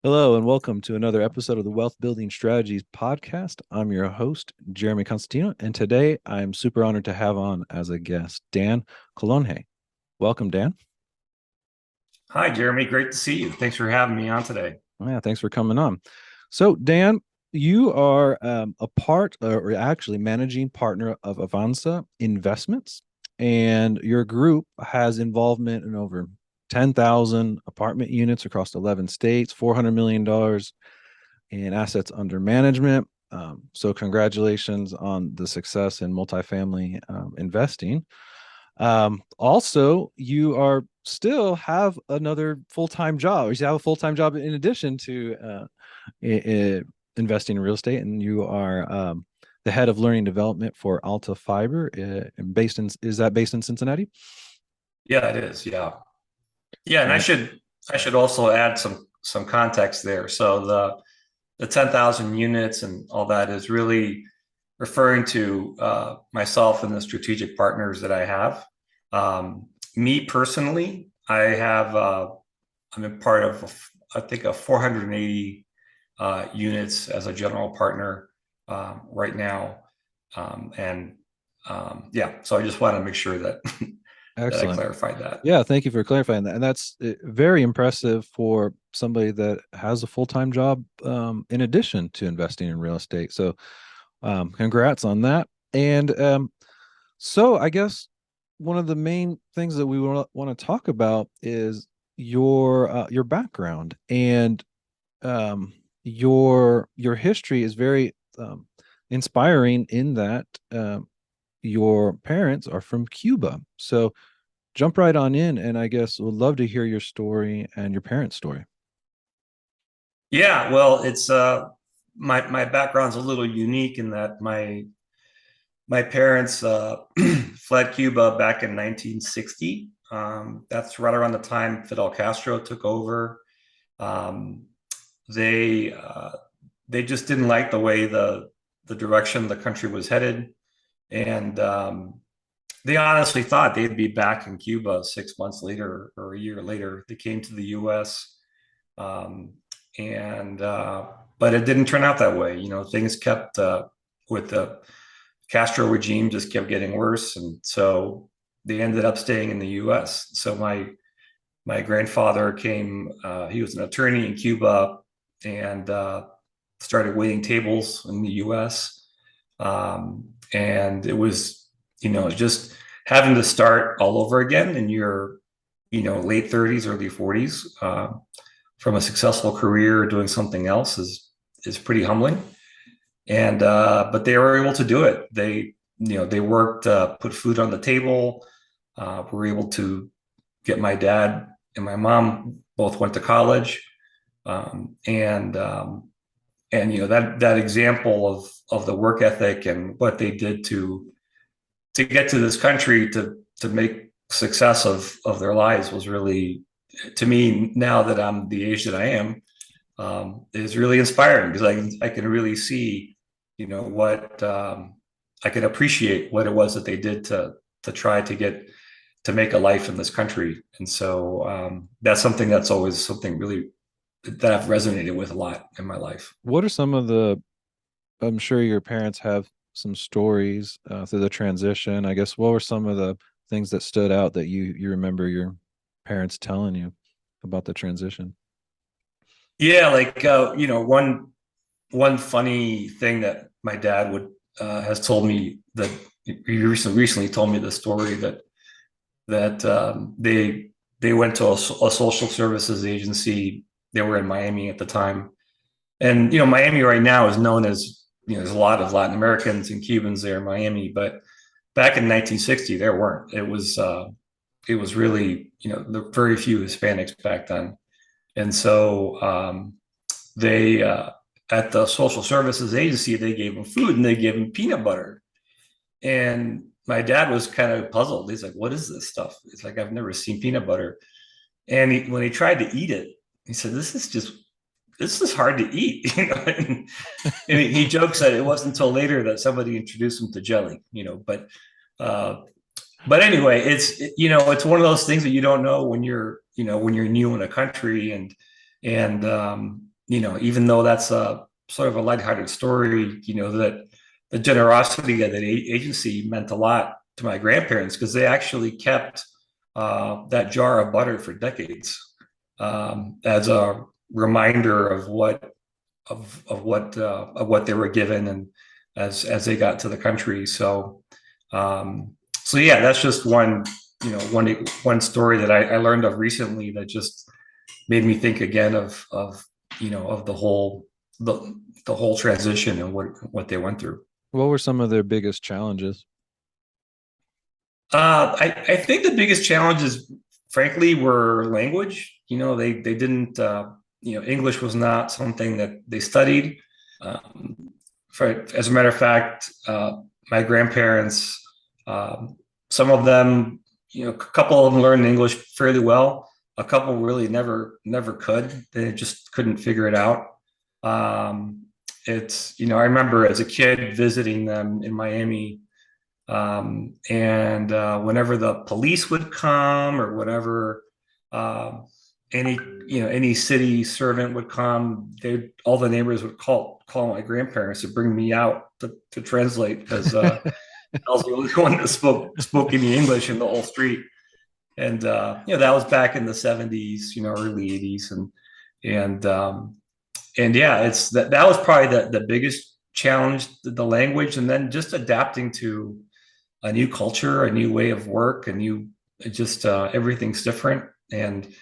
Hello and welcome to another episode of the Wealth Building Strategies podcast. I'm your host, Jeremy Constantino, and today I'm super honored to have on as a guest Dan Calonge. Welcome, Dan. Hi, Jeremy. Great to see you. Thanks for having me on today. Yeah, thanks for coming on. So, Dan, you are a part or actually managing partner of Avanza Investments, and your group has involvement in over 10,000 apartment units across 11 states, $400 million in assets under management. So congratulations on the success in multifamily investing. Also, you are still have another full-time job. You have a full-time job in addition to investing in real estate, and you are the head of learning development for Alta Fiber, based in is that based in Cincinnati? Yeah, it is. Yeah. Yeah, and I Right. should I should also add some context there. So the 10,000 units and all that is really referring to myself and the strategic partners that I have. Me personally, I'm a part of I think a 480 units as a general partner right now. And yeah, so I just want to make sure that that I Excellent. clarified that. Yeah, thank you for clarifying that. And that's very impressive for somebody that has a full-time job in addition to investing in real estate. So, congrats on that. And so, I guess one of the main things that we want to talk about is your background and your history is very inspiring in that your parents are from Cuba. So jump right on in, and I guess would love to hear your story and your parents' story. Yeah, well, it's my background's a little unique in that my parents fled Cuba back in 1960. That's right around the time Fidel Castro took over. Um, they they just didn't like the way the direction the country was headed, and they honestly thought they'd be back in Cuba 6 months later or a year later. They came to the U.S. Um, and but it didn't turn out that way. You know, things kept with the Castro regime just kept getting worse, and so they ended up staying in the U.S. So my grandfather came. He was an attorney in Cuba and started waiting tables in the U.S. And it was, just having to start all over again in your, late 30s, early 40s. From a successful career doing something else is pretty humbling. And but they were able to do it. They worked, put food on the table, were able to get my dad and my mom both went to college. Um, and and that example of the work ethic and what they did to get to this country to make success of their lives was really, to me, now that I'm the age that I am, is really inspiring because I can really see, what I can appreciate what it was that they did to try to make a life in this country. And so that's something that's always something really that I've resonated with a lot in my life. What are some of the, I'm sure your parents have some stories through the transition. I guess what were some of the things that stood out that you remember your parents telling you about the transition? Yeah, like one funny thing that my dad would has told me that he recently told me the story that they went to a social services agency. They were in Miami at the time, and Miami right now is known as, there's a lot of Latin Americans and Cubans there in Miami, but back in 1960 there weren't. It was really, there were very few Hispanics back then, and so they at the social services agency they gave them food and they gave them peanut butter. And my dad was kind of puzzled. He's like, "What is this stuff?" It's like, "I've never seen peanut butter." And when he tried to eat it, he said, this is hard to eat." And he jokes that it wasn't until later that somebody introduced him to jelly, uh, but anyway, it's one of those things that you don't know when you're new in a country, and even though that's a sort of a lighthearted story, that the generosity of that agency meant a lot to my grandparents because they actually kept that jar of butter for decades as a reminder of what they were given and as they got to the country. So yeah, that's just one story that I learned of recently that just made me think again of the whole transition and what they went through. What were some of their biggest challenges? I think the biggest challenges, frankly, were language. They didn't, English was not something that they studied. Um, as a matter of fact, my grandparents, some of them, a couple of them learned English fairly well. A couple really never could. They just couldn't figure it out. Um, I remember as a kid visiting them in Miami, and whenever the police would come or whatever, um, any city servant would come, they all the neighbors would call my grandparents to bring me out to translate because I was the only one that spoke any English in the whole street. And that was back in the 70s, early 80s, and yeah, it's that was probably the biggest challenge, the language, and then just adapting to a new culture, a new way of work, a new just everything's different, and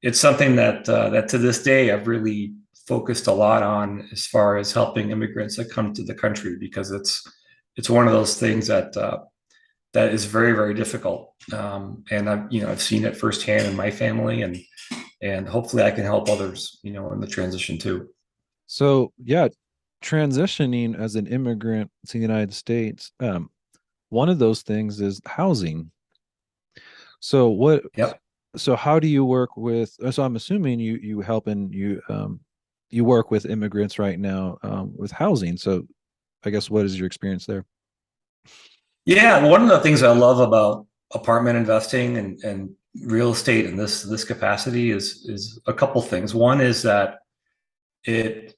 it's something that to this day I've really focused a lot on as far as helping immigrants that come to the country because it's one of those things that is very very difficult, and I've seen it firsthand in my family, and hopefully I can help others in the transition too. So yeah, transitioning as an immigrant to the United States, one of those things is housing. So what? Yep. So how do you work with? So I'm assuming you help and you work with immigrants right now with housing. So I guess what is your experience there? Yeah, one of the things I love about apartment investing and real estate in this capacity is a couple things. One is that it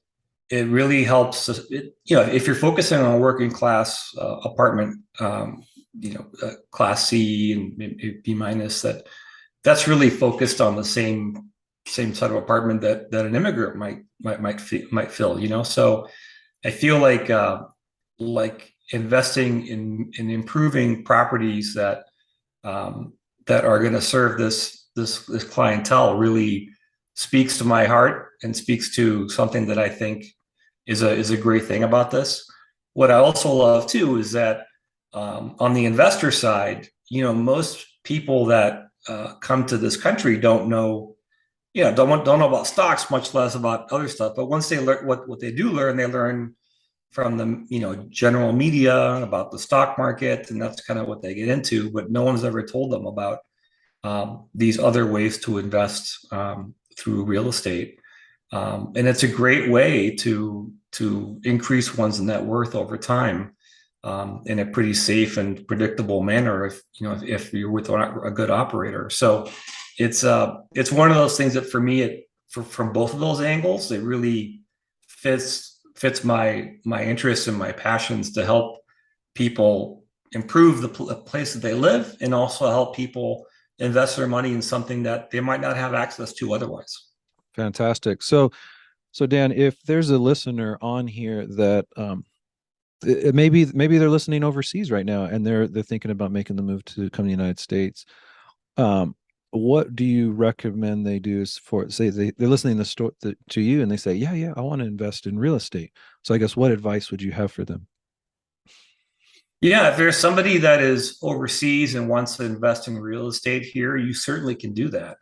it really helps us. If you're focusing on a working class apartment, class C and maybe B minus, that's really focused on the same type of apartment that an immigrant might fill. So I feel like investing in improving properties that are going to serve this clientele really speaks to my heart and speaks to something that I think is a great thing about this. What I also love too is that on the investor side, most people that come to this country don't know, don't know about stocks, much less about other stuff. But once they learn what they do learn, they learn from the general media about the stock market, and that's kind of what they get into. But no one's ever told them about these other ways to invest through real estate, and it's a great way to increase one's net worth over time in a pretty safe and predictable manner if you're with a good operator. So it's one of those things that for me from both of those angles it really fits my interests and my passions to help people improve the place that they live and also help people invest their money in something that they might not have access to otherwise. Fantastic. So Dan, if there's a listener on here that maybe they're listening overseas right now and they're thinking about making the move to come to the United States, what do you recommend they do for say they're listening to you and they say, yeah, I want to invest in real estate. So I guess what advice would you have for them? Yeah, if there's somebody that is overseas and wants to invest in real estate here, you certainly can do that.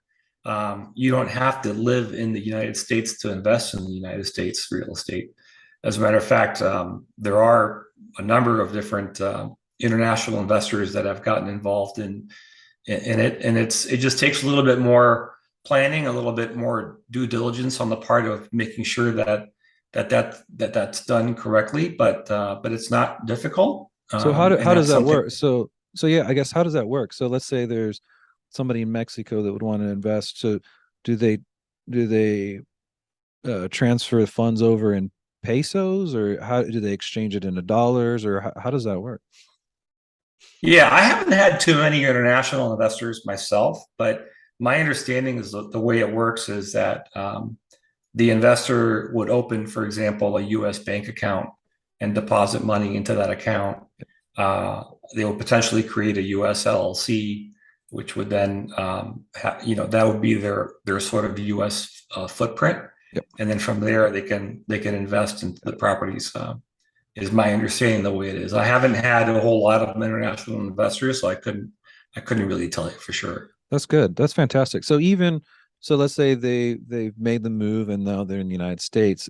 You don't have to live in the United States to invest in the United States real estate. As a matter of fact, there are a number of different international investors that have gotten involved in it, and it just takes a little bit more planning, a little bit more due diligence on the part of making sure that's done correctly. But it's not difficult. So how And does that's that something. work? So yeah, I guess how does that work? So let's say there's somebody in Mexico that would want to invest. So do they do they transfer the funds over in pesos, or how do they exchange it into dollars, or how does that work? Yeah, I haven't had too many international investors myself, but my understanding is the way it works is that the investor would open, for example, a U.S. bank account and deposit money into that account. Uh, they will potentially create a U.S. LLC, which would then, that would be their sort of U.S. Footprint, Yep, and then from there they can invest into the properties. Is my understanding the way it is. I haven't had a whole lot of international investors, so I couldn't really tell you for sure. that's good. That's fantastic. So even so, let's say they've made the move and now they're in the United States.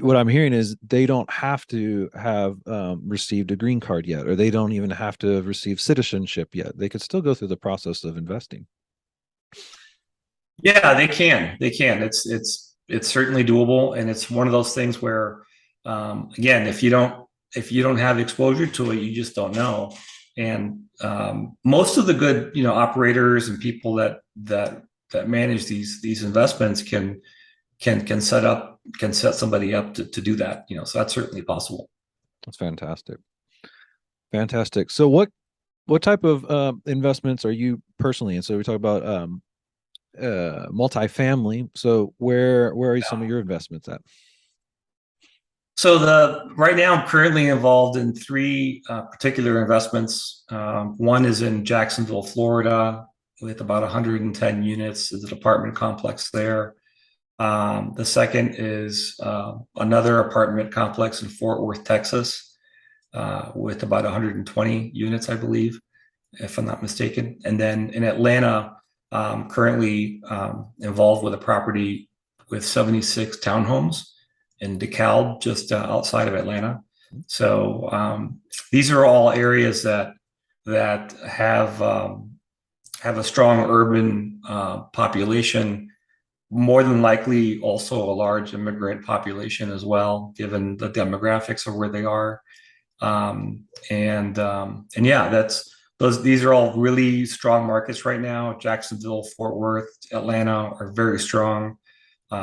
What I'm hearing is they don't have to have received a green card yet, or they don't even have to receive citizenship yet. They could still go through the process of investing. Yeah, they can. They can. It's certainly doable, and it's one of those things where, again, if you don't have exposure to it, you just don't know. And most of the good, operators and people that manage these investments can set somebody up to do that. So that's certainly possible. That's fantastic. Fantastic. So what type of investments are you personally in? So we talk about multifamily. So where are some of your investments at? So the right now I'm currently involved in three particular investments. One is in Jacksonville, Florida, with about 110 units. There's an apartment complex there. The second is another apartment complex in Fort Worth, Texas, with about 120 units, I believe, if I'm not mistaken. And then in Atlanta, currently involved with a property with 76 townhomes in DeKalb, just outside of Atlanta. So these are all areas that have a strong urban population, more than likely also a large immigrant population as well, given the demographics of where they are. And yeah, these are all really strong markets right now. Jacksonville, Fort Worth, Atlanta are very strong. We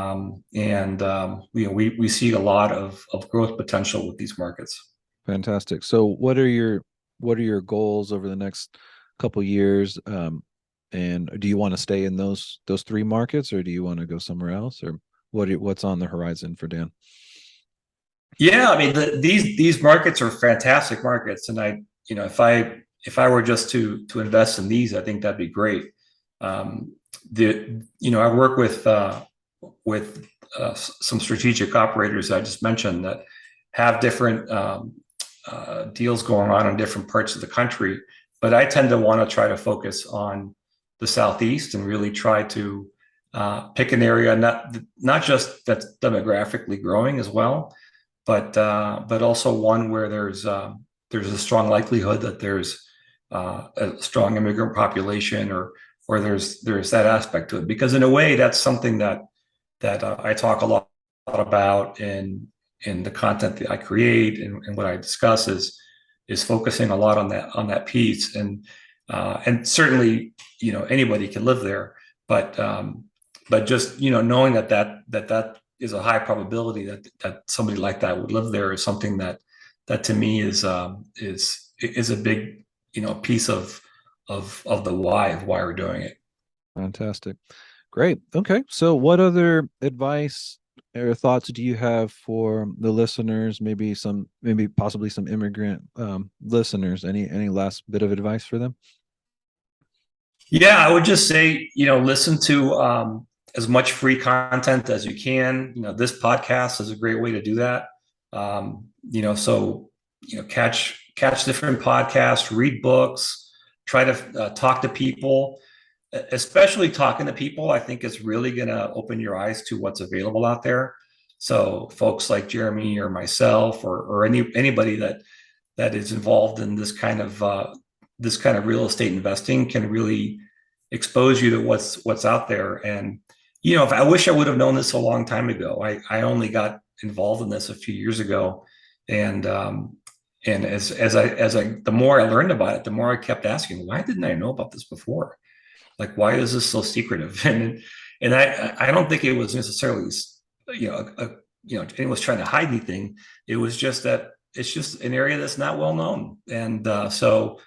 see a lot of growth potential with these markets. Fantastic. So what are your goals over the next couple years? And do you want to stay in those three markets, or do you want to go somewhere else, or what's on the horizon for Dan? Yeah, I mean these markets are fantastic markets, and if I were just to invest in these, I think that'd be great. I work with some strategic operators I just mentioned that have different deals going on in different parts of the country, but I tend to want to try to focus on the Southeast and really try to pick an area not just that's demographically growing as well, but also one where there's a strong likelihood that there's a strong immigrant population, or there's that aspect to it. Because in a way, that's something that I talk a lot about in the content that I create, and what I discuss is focusing a lot on that piece. And certainly, anybody can live there, but just knowing that is a high probability that somebody like that would live there is something that to me is a big piece of the why of why we're doing it. Fantastic. Great. Okay. So what other advice or thoughts do you have for the listeners? Maybe possibly some immigrant listeners. Any last bit of advice for them? Yeah, I would just say, listen to as much free content as you can. This podcast is a great way to do that. So catch different podcasts, read books, try to talk to people. Especially talking to people, I think is really going to open your eyes to what's available out there. So folks like Jeremy or myself, or anybody that is involved in this kind of real estate investing can really expose you to what's out there. And if I wish I would have known this a long time ago. I only got involved in this a few years ago, and as I the more I learned about it, the more I kept asking, why didn't I know about this before? Like, why is this so secretive? And I don't think it was necessarily, anyone was trying to hide anything. It was just that it's just an area that's not well known. And so,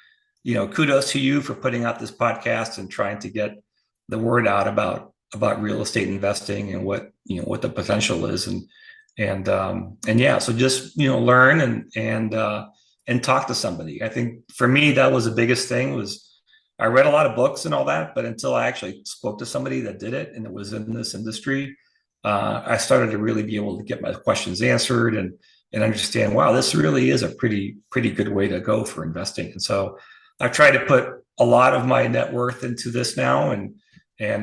kudos to you for putting out this podcast and trying to get the word out about real estate investing and what the potential is. And yeah, so just learn and talk to somebody. I think for me that was the biggest thing. Was I read a lot of books and all that, but until I actually spoke to somebody that did it and it was in this industry, I started to really be able to get my questions answered and understand, wow, this really is a pretty good way to go for investing. And so I've tried to put a lot of my net worth into this now, and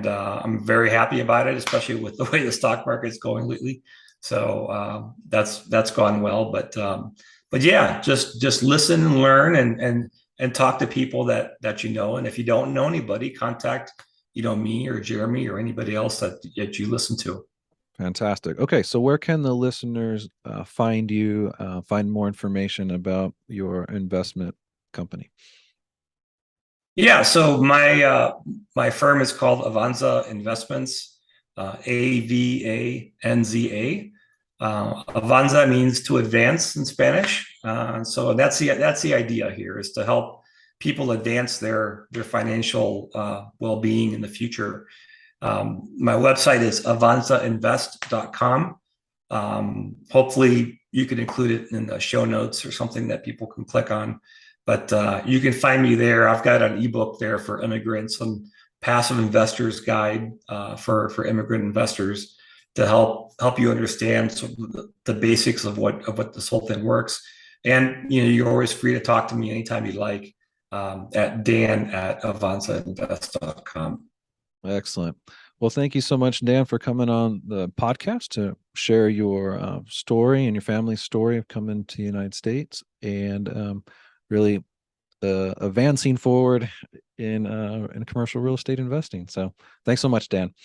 I'm very happy about it, especially with the way the stock market's going lately. So that's gone well. But yeah, just listen and learn and talk to people that you know. And if you don't know anybody, contact me or Jeremy or anybody else that you listen to. Fantastic. Okay, so where can the listeners find you, find more information about your investment company? Yeah, so my firm is called Avanza Investments, Avanza. Avanza means to advance in Spanish. So that's the idea here, is to help people advance their financial well-being in the future. My website is avanzainvest.com. Hopefully you can include it in the show notes or something that people can click on. But you can find me there. I've got an ebook there for immigrants, some passive investors guide for immigrant investors to help you understand sort of the basics of what this whole thing works. And you're always free to talk to me anytime you like at dan@avanzainvest.com. Excellent. Well, thank you so much, Dan, for coming on the podcast to share your story and your family's story of coming to the United States and really advancing forward in commercial real estate investing. So, thanks so much, Dan.